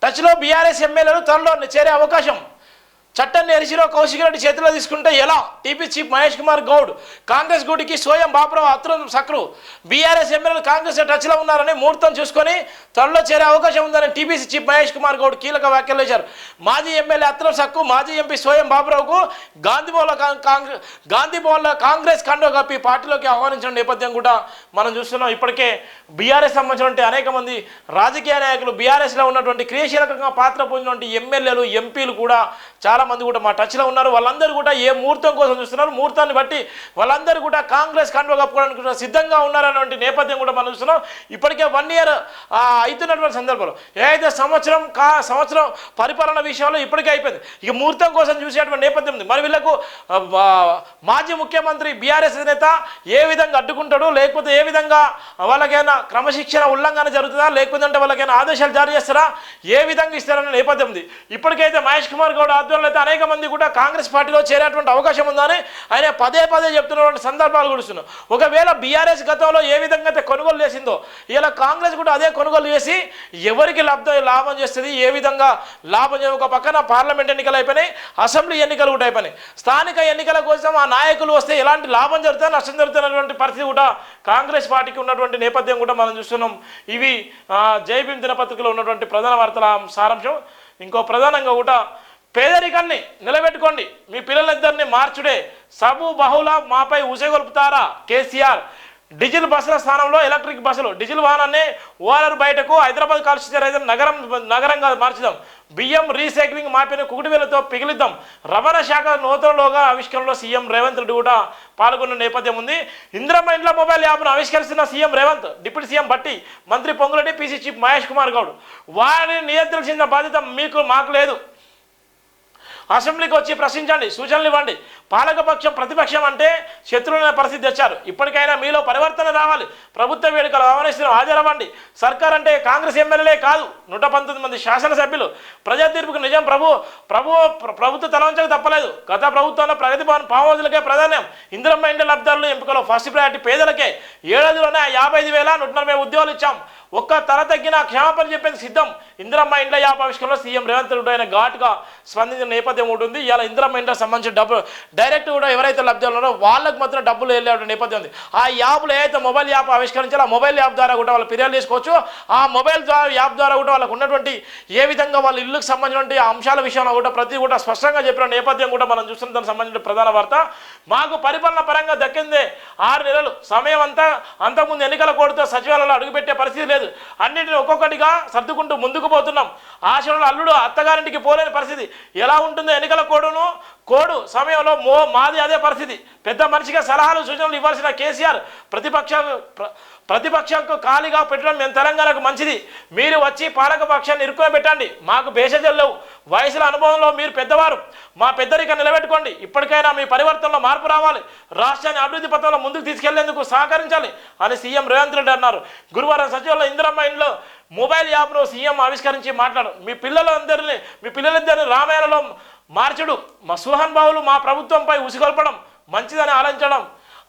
టచ్లో బీఆర్ఎస్ ఎమ్మెల్యేలు త్వరలో చేరే అవకాశం. చట్టాన్ని ఎరిసిలో కౌశిక్ రెడ్డి చేతిలో తీసుకుంటే ఎలా? టీపీ చీఫ్ మహేష్ కుమార్ గౌడ్ కాంగ్రెస్ గూటికి సోయం బాపురావు అత్రం సక్రు. బీఆర్ఎస్ ఎమ్మెల్యేలు కాంగ్రెస్ టచ్లో ఉన్నారని ముహూర్తం చూసుకొని త్వరలో చేరే అవకాశం ఉందని టీపీసీ చీఫ్ మహేష్ కుమార్ గౌడ్ కీలక వ్యాఖ్యలు చేశారు. మాజీ ఎమ్మెల్యే అత్రం సక్కు మాజీ ఎంపీ సోయం బాపురావుకు గాంధీభవన్లో కాంగ్రెస్ కండో కప్పి పార్టీలోకి ఆహ్వానించిన నేపథ్యం కూడా మనం చూస్తున్నాం. ఇప్పటికే బీఆర్ఎస్ సంబంధించినటువంటి అనేక మంది రాజకీయ నాయకులు బీఆర్ఎస్లో ఉన్నటువంటి క్రియాశీలకంగా పాత్ర పొందినటువంటి ఎమ్మెల్యేలు ఎంపీలు కూడా చాలా మంది కూడా మా టచ్లో ఉన్నారు. వాళ్ళందరూ కూడా ఏ ముహూర్తం కోసం చూస్తున్నారు, ముహూర్తాన్ని బట్టి వాళ్ళందరూ కూడా కాంగ్రెస్ కండువా కప్పుకోవడానికి కూడా సిద్ధంగా ఉన్నారన్నటువంటి నేపథ్యం కూడా మనం చూస్తున్నాం. ఇప్పటికే 1 year అవుతున్నటువంటి సందర్భంలో ఏదైతే సంవత్సరం పరిపాలన విషయంలో ఇప్పటికే అయిపోయింది. ఇక ముహూర్తం కోసం చూసేటువంటి నేపథ్యం ఉంది. మరి వీళ్ళకు మాజీ ముఖ్యమంత్రి బీఆర్ఎస్ నేత ఏ విధంగా అడ్డుకుంటాడు, లేకపోతే ఏ విధంగా వాళ్ళకైనా క్రమశిక్షణ ఉల్లంఘన జరుగుతుందా, లేకపోతే వాళ్ళకైనా ఆదేశాలు జారీ చేస్తారా, ఏ విధంగా ఇస్తారన్న నేపథ్యం ఉంది. ఇప్పటికైతే మహేష్ కుమార్ గౌడ్ ఆధ్వర్యంలో అయితే అనేక మంది కూడా కాంగ్రెస్ పార్టీలో చేరేటువంటి అవకాశం ఉందని ఆయన పదే చెప్తున్నటువంటి సందర్భాలు కూడా. ఒకవేళ బీఆర్ఎస్ గతంలో ఏ విధంగా అయితే కొనుగోలు చేసిందో ఇలా కాంగ్రెస్ కూడా అదే కొనుగోలు చేసి ఎవరికి లాభం చేస్తుంది, ఏ విధంగా లాభం చేయ. ఒక పక్కన పార్లమెంట్ ఎన్నికలు అయిపోయినాయి, అసెంబ్లీ ఎన్నికలు కూడా అయిపోయినాయి. స్థానిక ఎన్నికల కోసం ఆ నాయకులు వస్తే ఎలాంటి లాభం జరుగుతుంది, నష్టం జరుగుతున్నటువంటి పరిస్థితి కూడా కాంగ్రెస్ పార్టీకి ఉన్నటువంటి నేపథ్యం కూడా మనం చూస్తున్నాం. ఇవి జై భీమ్ దినపత్రికలో ఉన్నటువంటి ప్రధాన వార్తల సారాంశం. ఇంకో ప్రధానంగా కూడా పేదరికాన్ని నిలబెట్టుకోండి, మీ పిల్లలిద్దరిని మార్చుడే, సబు బహుళ మాపై ఉసగొల్పుతారా కేసీఆర్. డీజిల్ బస్సుల స్థానంలో ఎలక్ట్రిక్ బస్సులు, డీజిల్ వాహనాన్ని ఓఆర్ఆర్ బయటకు, హైదరాబాద్ కాలుష్య రహిత నగరంగా మార్చుదాం, బియ్యం రీసైక్లింగ్ మాపిన కుకుడువేలతో పిగిలిద్దాం. రవాణా శాఖ నూతనలోగా ఆవిష్కరణలో సీఎం రేవంత్ రెడ్డి కూడా పాల్గొన్న నేపథ్యం ఉంది. ఇందిరమ్మ ఇండ్ల మొబైల్ యాప్ను ఆవిష్కరిస్తున్న CM Revanth, deputy CM Bhatti, మంత్రి పొంగులెడ్డి, పీసీ చీఫ్ మహేష్ కుమార్ గౌడ్. వారిని నియంత్రించిన బాధ్యత మాకు లేదు. అసెంబ్లీకి వచ్చి ప్రశ్నించండి, సూచనలు ఇవ్వండి. పాలకపక్షం ప్రతిపక్షం అంటే శత్రువులైన పరిస్థితి తెచ్చారు. ఇప్పటికైనా మీలో పరివర్తన రావాలి. ప్రభుత్వ వేడుకలు ఆహ్వానిస్తున్న హాజరవ్వండి. సర్కార్ అంటే కాంగ్రెస్ ఎమ్మెల్యేలే కాదు, 119 మంది శాసనసభ్యులు. ప్రజా తీర్పుకు నిజం ప్రభుత్వ తలవంచకు తప్పలేదు. గత ప్రభుత్వంలో ప్రగతి భవన్ ఫామ్ హౌస్లకే ప్రాధాన్యం. ఇందిరమ్మ ఇండ్ల లబ్ధారులు ఎంపికలో ఫస్ట్ ప్రయారిటీ పేదలకే. 7 ఏళ్లలోనే 55,140 ఉద్యోగాలు ఇచ్చాం. ఒక్క తల తగ్గిన క్షమాపణ చెప్పేందుకు సిద్ధం. ఇందిరమ్మ ఇండ్ల యాప్ ఆవిష్కరణలో సీఎం రేవంత్ రెడ్డి ఆయన ఘాటుగా స్పందించిన నేపథ్యం ఉంటుంది. ఇలా ఇందిరమ్మ ఇండ్లకు సంబంధించిన డబ్బులు డైరెక్ట్ కూడా ఎవరైతే లబ్ధిదారులు ఉన్నారో వాళ్ళకు మాత్రం డబ్బులు వెళ్ళే నేపథ్యం ఉంది. ఆ యాప్లో ఏదైతే మొబైల్ యాప్ ఆవిష్కరించాలో ఆ మొబైల్ యాప్ ద్వారా కూడా వాళ్ళు ఫిర్యాదు చేసుకోవచ్చు. ఆ మొబైల్ యాప్ ద్వారా కూడా వాళ్ళకు ఉన్నటువంటి ఏ విధంగా వాళ్ళ ఇల్లుకు సంబంధించినటువంటి అంశాల విషయంలో కూడా ప్రతి కూడా స్పష్టంగా చెప్పిన నేపథ్యం కూడా మనం చూస్తున్న దానికి సంబంధించిన ప్రధాన వార్త. మాకు పరిపాలన పరంగా దక్కిందే 6 నెలలు సమయం. అంతకుముందు ఎన్నికల కోడ్తో సచివాలయంలో అడుగుపెట్టే పరిస్థితి లేదు. అన్నింటిని ఒక్కొక్కటిగా సర్దుకుంటూ ముందుకు పోతున్నాం. ఆశలు అల్లుడు అత్తగారింటికి పోలేని పరిస్థితి. ఎలా ఉంటుందో ఎన్నికల కోడు సమయంలో మాది అదే పరిస్థితి. పెద్ద మనిషిగా సలహాలు సూచనలు ఇవ్వాల్సిన కేసీఆర్ ప్రతిపక్షంకు ఖాళీగా పెట్టడం మేము తెలంగాణకు మంచిది. మీరు వచ్చి పాలకపక్షాన్ని ఇరుక్కుని పెట్టండి. మాకు భేషజలు లేవు. వయసుల అనుభవంలో మీరు పెద్దవారు. మా పెద్దరిక నిలబెట్టుకోండి. ఇప్పటికైనా మీ పరివర్తనలో మార్పు రావాలి. రాష్ట్రాన్ని అభివృద్ధి పథంలో ముందుకు తీసుకెళ్లేందుకు సహకరించాలి అని సీఎం రేవంత్ రెడ్డి అన్నారు. గురువారం సచివాలయంలో ఇందిరమ్మ ఇండ్లో మొబైల్ యాప్ను సీఎం ఆవిష్కరించి మాట్లాడు. మీ పిల్లలిద్దరిని రామాయణలో మార్చుడు, మా సుహాన్ బావులు మా ప్రభుత్వంపై ఉసిగొల్పడం మంచిదని ఆలోచించడం.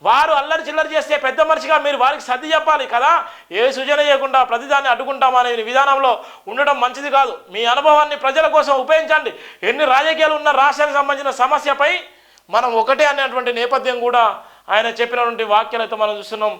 వారు అల్లరి చిల్లరి చేస్తే పెద్ద మనిషిగా మీరు వారికి సర్ది చెప్పాలి కదా. ఏ సూచన చేయకుండా ప్రతిదాన్ని అడ్డుకుంటామనే విధానంలో ఉండడం మంచిది కాదు. మీ అనుభవాన్ని ప్రజల కోసం ఉపయోగించండి. ఎన్ని రాజకీయాలు ఉన్న రాష్ట్రానికి సంబంధించిన సమస్యపై మనం ఒకటే అనేటువంటి నేపథ్యం కూడా ఆయన చెప్పినటువంటి వాక్యాలతో మనం చూస్తున్నాం.